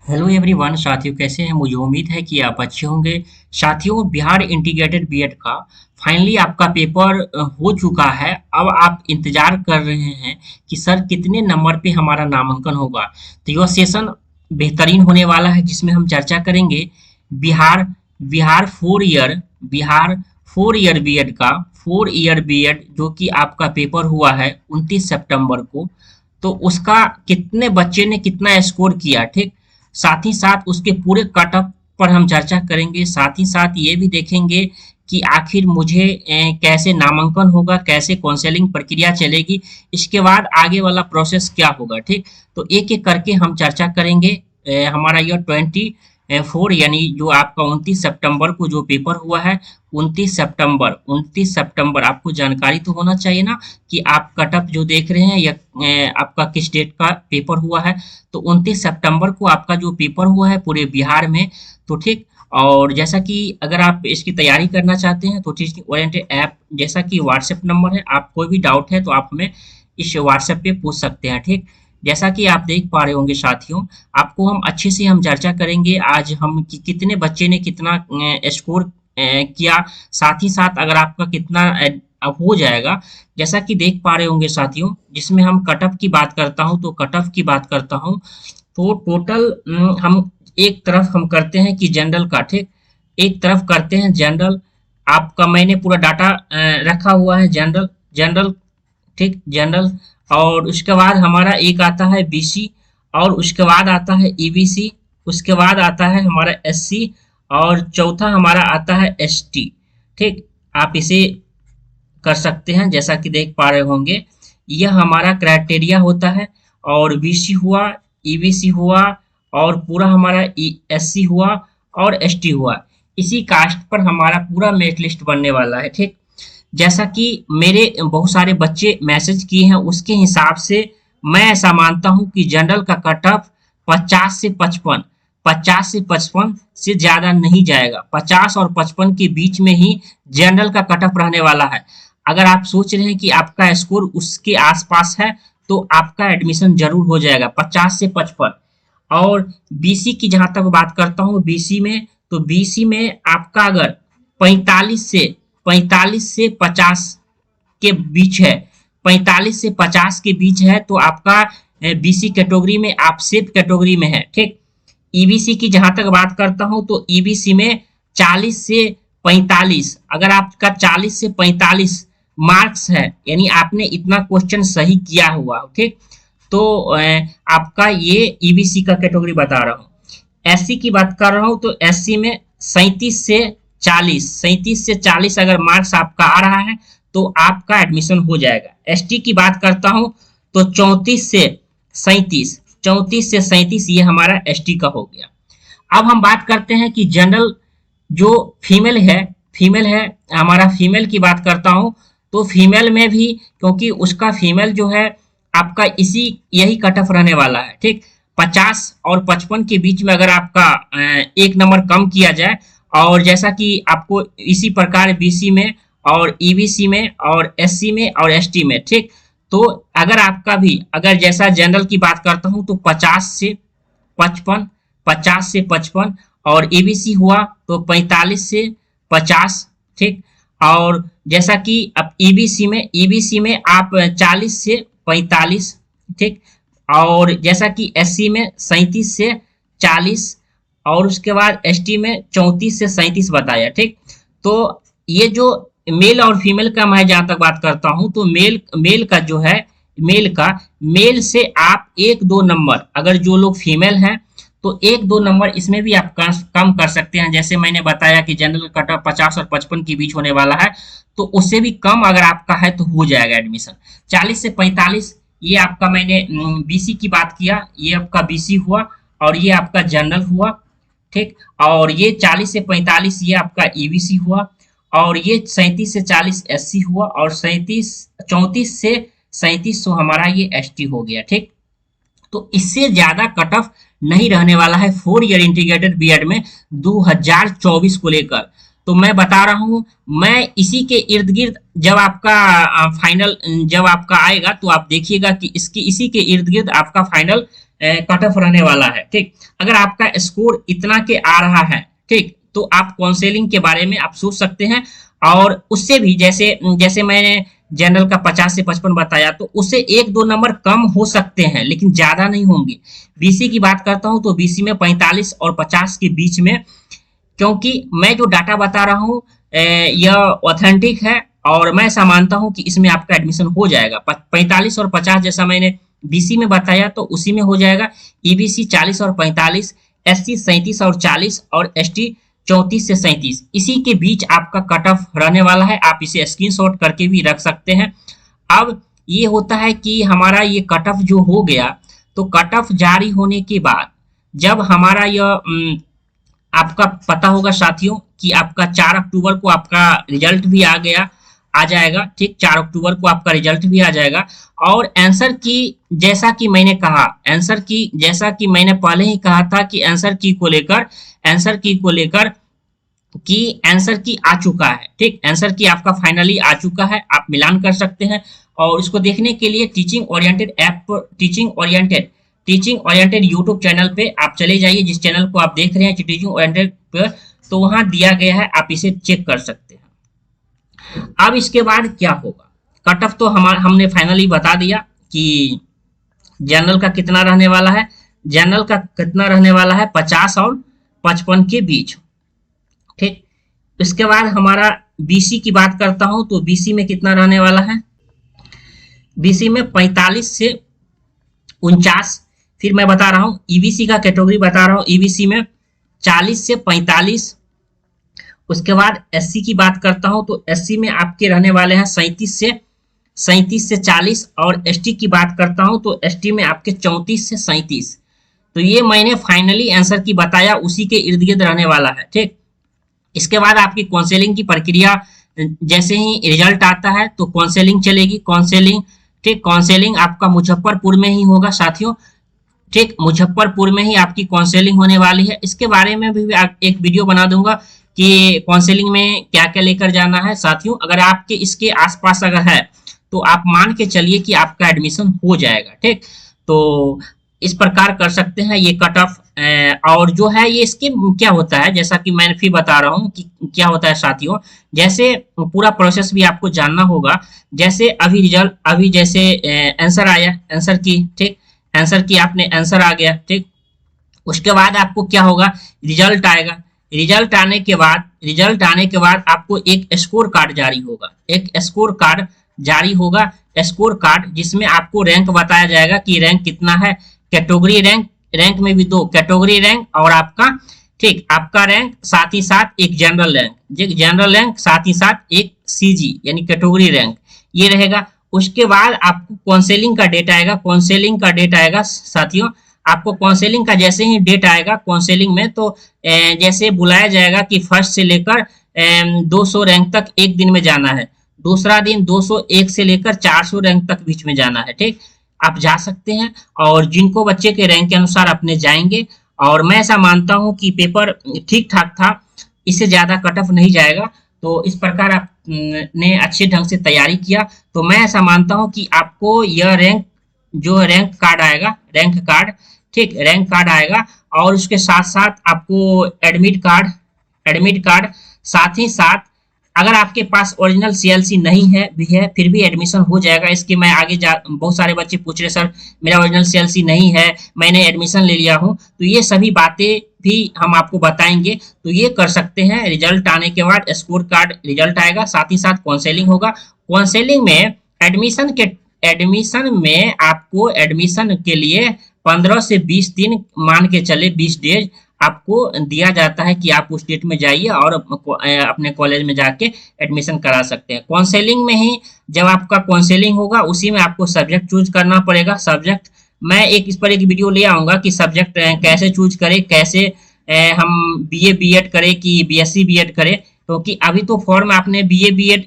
Hello everyone. साथियों कैसे हैं? मुझे उम्मीद है कि आप अच्छे होंगे। साथियों, बिहार इंटीग्रेटेड बीएड का फाइनली आपका पेपर हो चुका है। अब आप इंतजार कर रहे हैं कि सर कितने नंबर पे हमारा नामांकन होगा। तो यह सेशन बेहतरीन होने वाला है जिसमें हम चर्चा करेंगे Bihar Bihar 4 year Bihar 4 year BEd का 4 ईयर बीएड जो कि आपका पेपर हुआ है 29 सितंबर को। तो उसका कितने बच्चे ने कितना स्कोर किया, ठीक। साथ ही साथ उसके पूरे कट ऑफ पर हम चर्चा करेंगे। साथ ही साथ ये भी देखेंगे कि आखिर मुझे कैसे नामांकन होगा, कैसे काउंसलिंग प्रक्रिया चलेगी, इसके बाद आगे वाला प्रोसेस क्या होगा, ठीक। तो एक एक करके हम चर्चा करेंगे। हमारा यह 24 यानी जो आपका 29 सितंबर को जो पेपर हुआ है, 29 सितंबर आपको जानकारी तो होना चाहिए ना कि आप कट ऑफ जो देख रहे हैं या आपका किस डेट का पेपर हुआ है। तो 29 सितंबर को आपका जो पेपर हुआ है पूरे बिहार में, तो ठीक। और जैसा कि अगर आप इसकी तैयारी करना चाहते हैं तो टीचिंग ओरिएंटेड ऐप जैसा कि व्हाट्सएप नंबर है, आप कोई भी डाउट है तो आप हमें इस व्हाट्सएप पे पूछ सकते हैं, ठीक। जैसा कि आप देख पा रहे होंगे साथियों, आपको हम अच्छे से हम चर्चा करेंगे आज हम कि कितने बच्चे ने कितना स्कोर किया। साथ ही साथ अगर आपका कितना अब हो जाएगा, जैसा कि देख पा रहे होंगे साथियों, जिसमें हम कट ऑफ की बात करता हूं तो कट ऑफ की बात करता हूं तो टोटल हम एक तरफ हम करते हैं कि जनरल का, ठीक। एक तरफ करते हैं जनरल। आपका मैंने पूरा डाटा रखा हुआ है जनरल जनरल, ठीक, जनरल। और उसके बाद हमारा एक आता है बीसी, और उसके बाद आता है ईबीसी, उसके बाद आता है हमारा एससी, और चौथा हमारा आता है एसटी, ठीक। आप इसे कर सकते हैं जैसा कि देख पा रहे होंगे। यह हमारा क्राइटेरिया होता है। और बीसी हुआ, ईबीसी हुआ, और पूरा हमारा एससी हुआ और एसटी हुआ। इसी कास्ट पर हमारा पूरा मेरिट लिस्ट बनने वाला है, ठीक। जैसा कि मेरे बहुत सारे बच्चे मैसेज किए हैं उसके हिसाब से मैं ऐसा मानता हूं कि जनरल का कट ऑफ 50 से 55 से ज्यादा नहीं जाएगा। 50 और 55 के बीच में ही जनरल का कट ऑफ रहने वाला है। अगर आप सोच रहे हैं कि आपका स्कोर उसके आसपास है तो आपका एडमिशन जरूर हो जाएगा 50 से 55। और बीसी की जहां तक बात करता हूँ, बीसी में तो बीसी में आपका अगर 45 से 50 के बीच है, 45 से 50 के बीच है तो आपका बीसी कैटेगरी में आप सेफ कैटेगरी में है, ठीक। ईबीसी की जहां तक बात करता हूं तो ईबीसी में 40 से 45, अगर आपका 40 से 45 मार्क्स है यानी आपने इतना क्वेश्चन सही किया हुआ, ठीक। तो आपका ये ईबीसी का कैटेगरी बता रहा हूँ। एससी की बात कर रहा हूँ तो एससी में 37 से 40 अगर मार्क्स आपका आ रहा है तो आपका एडमिशन हो जाएगा। एसटी की बात करता हूं तो 34 से 37 ये हमारा एसटी का हो गया। अब हम बात करते हैं कि जनरल जो फीमेल है हमारा, फीमेल की बात करता हूं तो फीमेल में भी, क्योंकि उसका फीमेल जो है आपका इसी यही कट ऑफ रहने वाला है, ठीक। 50 और 55 के बीच में अगर आपका एक नंबर कम किया जाए, और जैसा कि आपको इसी प्रकार बीसी में और ईबीसी में और एससी में और एसटी में, ठीक। तो अगर आपका भी, अगर जैसा जनरल की बात करता हूं तो 50 से 55, 50 से 55, और ईबीसी हुआ तो 45 से 50, ठीक। और जैसा कि अब ईबीसी में आप 40 से 45, ठीक। और जैसा कि एससी में 37 से 40, और उसके बाद एसटी में 34 से 37 बताया, ठीक। तो ये जो मेल और फीमेल का मैं जहां तक बात करता हूं तो मेल का जो है, मेल से आप एक दो नंबर, अगर जो लोग फीमेल हैं तो एक दो नंबर इसमें भी आप कम कर सकते हैं। जैसे मैंने बताया कि जनरल कट ऑफ 50 और 55 के बीच होने वाला है, तो उससे भी कम अगर आपका है तो हो जाएगा एडमिशन। 40 से 45 ये आपका, मैंने बीसी की बात किया, ये आपका बीसी हुआ, और ये आपका जनरल हुआ, ठीक। और ये 40 से 45 ये आपका ईबीसी हुआ, और ये 37 से 40 एससी हुआ, और 34 से 37 तो हमारा ये एसटी हो गया, ठीक। तो इससे ज्यादा कट ऑफ नहीं रहने वाला है 4 ईयर इंटीग्रेटेड बीएड में 2024 को लेकर। तो मैं बता रहा हूं, मैं इसी के इर्द गिर्द जब आपका फाइनल जब आपका आएगा तो आप देखिएगा कि इसकी इसी के इर्द गिर्द आपका फाइनल कट ऑफ रहने वाला है। ठीक, अगर आपका स्कोर इतना के आ रहा है, ठीक, तो आप काउंसलिंग के बारे में आप सोच सकते हैं। और उससे भी जैसे जैसे मैंने जनरल का 50 से 55 बताया, तो उससे 1-2 नंबर कम हो सकते हैं, लेकिन ज्यादा नहीं होंगे। बीसी की बात करता हूं तो बीसी में 45 और 50 के बीच में, क्योंकि मैं जो डाटा बता रहा हूँ यह ऑथेंटिक है और मैं ऐसा मानता हूँ कि इसमें आपका एडमिशन हो जाएगा। 45 और 50 जैसा मैंने बीसी में बताया तो उसी में हो जाएगा। ईबीसी 40 और 45, एससी 37 और 40 और एसटी 34 से 37, इसी के बीच आपका कट ऑफ रहने वाला है। आप इसे स्क्रीनशॉट करके भी रख सकते हैं। अब ये होता है कि हमारा ये कट ऑफ जो हो गया, तो कट ऑफ जारी होने के बाद जब हमारा यह आपका पता होगा साथियों कि आपका 4 अक्टूबर को आपका रिजल्ट भी आ जाएगा। ठीक, 4 अक्टूबर को आपका रिजल्ट भी आ जाएगा। और आंसर की जैसा कि मैंने कहा, आंसर की जैसा कि मैंने पहले ही कहा था कि आंसर की को लेकर कि आंसर की आ चुका है। ठीक, आंसर की आपका फाइनली आ चुका है, आप मिलान कर सकते हैं। और इसको देखने के लिए teaching oriented app, teaching oriented YouTube channel पे आप चले जाइए, जिस चैनल को आप देख रहे हैं टीचिंग ओरिएंटेड पे, तो वहां दिया गया है, आप इसे चेक कर सकते हैं। अब इसके बाद क्या होगा, कट ऑफ तो हमने फाइनली बता दिया कि जनरल का कितना रहने वाला है। जनरल का कितना रहने वाला है, 50 और 55 के बीच। ठीक, इसके बाद हमारा बीसी की बात करता हूं तो बीसी में कितना रहने वाला है, बीसी में 45 से 49। फिर मैं बता रहा हूं ईबीसी का कैटेगरी बता रहा हूं, ईबीसी में 40 से 45। उसके बाद एससी की बात करता हूं तो एससी में आपके रहने वाले हैं 37 से 40। और एसटी की बात करता हूं तो एसटी में आपके 34 से 37। तो ये मैंने फाइनली आंसर की बताया, उसी के इर्द गिर्द रहने वाला है। ठीक, इसके बाद आपकी काउंसलिंग की प्रक्रिया, जैसे ही रिजल्ट आता है तो काउंसलिंग चलेगी। काउंसलिंग, ठीक, काउंसलिंग आपका मुजफ्फरपुर में ही होगा साथियों। ठीक, मुजफ्फरपुर में ही आपकी काउंसलिंग होने वाली है। इसके बारे में भी एक वीडियो बना दूंगा कि काउंसलिंग में क्या क्या लेकर जाना है साथियों। अगर आपके इसके आसपास अगर है तो आप मान के चलिए कि आपका एडमिशन हो जाएगा। ठीक, तो इस प्रकार कर सकते हैं ये कट ऑफ। और जो है ये इसके क्या होता है, जैसा कि मैं फिर बता रहा हूँ कि क्या होता है साथियों, जैसे पूरा प्रोसेस भी आपको जानना होगा। जैसे अभी जैसे आंसर आया, आंसर की, ठीक, आंसर की आपने आंसर आ गया। ठीक, उसके बाद आपको क्या होगा, रिजल्ट आएगा। रिजल्ट आने के बाद आपको एक स्कोर कार्ड जारी होगा, एक स्कोर कार्ड जारी होगा, स्कोर कार्ड जिसमें आपको रैंक बताया जाएगा कि रैंक कितना है। कैटेगरी रैंक में भी 2 कैटेगरी रैंक और आपका, ठीक, आपका रैंक, साथ ही साथ एक जनरल रैंक, साथ ही साथ एक सीजी यानी कैटेगरी रैंक, ये रहेगा। उसके बाद आपको काउंसलिंग का डेट आएगा साथियों। आपको काउंसलिंग का जैसे ही डेट आएगा काउंसलिंग में, तो जैसे बुलाया जाएगा कि फर्स्ट से लेकर 200 रैंक तक एक दिन में जाना है, दूसरा दिन 201 से लेकर 400 रैंक तक बीच में जाना है। ठीक, आप जा सकते हैं और जिनको बच्चे के रैंक के अनुसार अपने जाएंगे। और मैं ऐसा मानता हूं कि पेपर ठीक ठाक था, इससे ज्यादा कट ऑफ नहीं जाएगा। तो इस प्रकार आप ने अच्छे ढंग से तैयारी किया, तो मैं ऐसा मानता हूं कि आपको यह रैंक कार्ड आएगा, रैंक कार्ड, ठीक, रैंक कार्ड आएगा। और उसके साथ साथ आपको एडमिट कार्ड, साथ ही साथ अगर आपके पास ओरिजिनल सीएलसी नहीं है फिर भी एडमिशन हो जाएगा। इसके मैं बहुत सारे बच्चे पूछ रहे सर मेरा ओरिजिनल सीएलसी नहीं है, मैंने एडमिशन ले लिया हूं, तो ये सभी बातें भी हम आपको बताएंगे। तो ये कर सकते हैं। रिजल्ट आने के बाद स्कोर कार्ड रिजल्ट आएगा, साथ ही साथ काउंसलिंग होगा। काउंसलिंग में एडमिशन में आपको एडमिशन के लिए 15 से 20 दिन, मान के चले 20 डेज आपको दिया जाता है कि आप उस डेट में जाइए और अपने कॉलेज में जाके एडमिशन करा सकते हैं। काउंसलिंग में ही जब आपका काउंसलिंग होगा उसी में आपको सब्जेक्ट चूज करना पड़ेगा। सब्जेक्ट मैं इस पर एक वीडियो ले आऊंगा कि सब्जेक्ट कैसे चूज करें, कैसे हम बीए बीएड करें कि बीएससी बीएड करें, क्योंकि अभी तो फॉर्म आपने बीए बीएड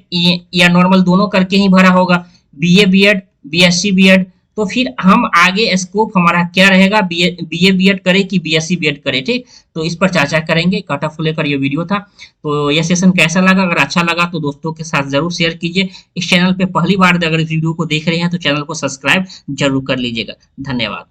या नॉर्मल दोनों करके ही भरा होगा, बीए बीएड बीएससी बीएड। तो फिर हम आगे स्कोप हमारा क्या रहेगा, बीए बीएड करे कि बीएससी बीएड करे। ठीक, तो इस पर चर्चा करेंगे। कट ऑफ को लेकर ये वीडियो था। तो यह सेशन कैसा लगा, अगर अच्छा लगा तो दोस्तों के साथ जरूर शेयर कीजिए। इस चैनल पे पहली बार अगर इस वीडियो को देख रहे हैं तो चैनल को सब्सक्राइब जरूर कर लीजिएगा। धन्यवाद।